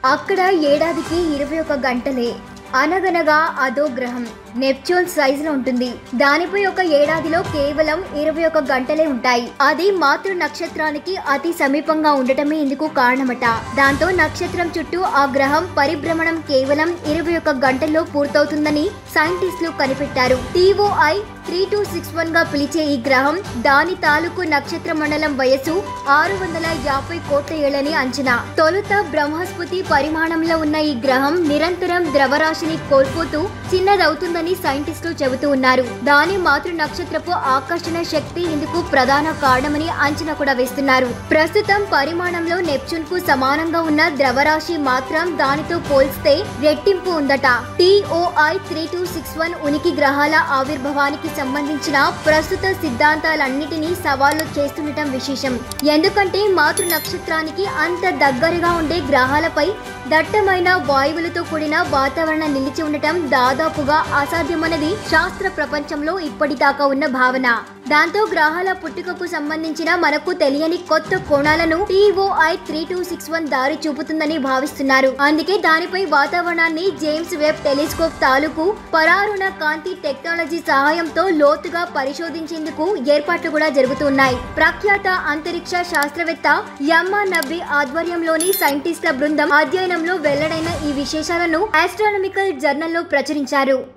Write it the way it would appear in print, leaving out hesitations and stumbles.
అక్కడ ఏడాదికి 21 గంటలే. అనగనగా అదో గ్రహం నెప్ట్యూన్ సైజులో ఉంటుంది. దానిపై ఒక ఏడాదిలో కేవలం 21 గంటలే ఉంటాయి. అది మాతృ నక్షత్రానికి అతి సమీపంగా ఉండటమే ఇందుకు కారణమట. దాంతో నక్షత్రం చుట్టూ ఆ గ్రహం పరిభ్రమణం కేవలం 21 గంటల్లో పూర్తవుతుందని సైంటిస్టులు కనిపెట్టారు. TOI 3261 గా పిలిచే ఈ గ్రహం దాని తాలూకు నక్షత్ర మండలం వయస్సు 650 కోట్ల ఏళ్లని అంచనా. తొలుత బ్రహ్మస్పతి పరిమాణంలో ఉన్న ఈ గ్రహం నిరంతరం ద్రవరాశిని కోల్పోతూ చిన్నదవుతుందని సైంటిస్టులు చెబుతూ ఉన్నారు. దాని మాతృ నక్షత్రపు ఆకర్షణ శక్తి ఇందుకు ప్రధాన కారణమని అంచనా కూడా వేస్తున్నారు. ప్రస్తుతం పరిమాణంలో నెప్ట్యూన్ కు సమానంగా ఉన్న ద్రవరాశి మాత్రం దానితో పోల్స్తే రెట్టింపు ఉందట. TOI 3261 ఉనికి గ్రహాల ఆవిర్భావానికి సంబంధించిన ప్రస్తుత సిద్ధాంతాలన్నిటినీ సవాళ్లు చేస్తుండటం విశేషం. ఎందుకంటే మాతృ నక్షత్రానికి అంత దగ్గరగా ఉండే గ్రహాలపై దట్టమైన వాయువులతో కూడిన వాతావరణం నిలిచి ఉండటం దాదాపుగా అసాధ్యమన్నది శాస్త్ర ప్రపంచంలో ఇప్పటిదాకా ఉన్న భావన. దాంతో గ్రహాల పుట్టుకకు సంబంధించిన మనకు తెలియని కొత్త కోణాలను TOI 3261 దారి చూపుతుందని భావిస్తున్నారు. అందుకే దానిపై వాతావరణాన్ని జేమ్స్ వెబ్ టెలిస్కోప్ తాలూకు పరారుణ కాంతి టెక్నాలజీ సహాయంతో లోతుగా పరిశోధించేందుకు ఏర్పాట్లు కూడా జరుగుతున్నాయి. ప్రఖ్యాత అంతరిక్ష శాస్త్రవేత్త యమ్మా నబ్బీ ఆధ్వర్యంలోని సైంటిస్టుల బృందం అధ్యయనంలో వెల్లడైన ఈ విశేషాలను ఆస్ట్రానమికల్ జర్నల్లో ప్రచురించారు.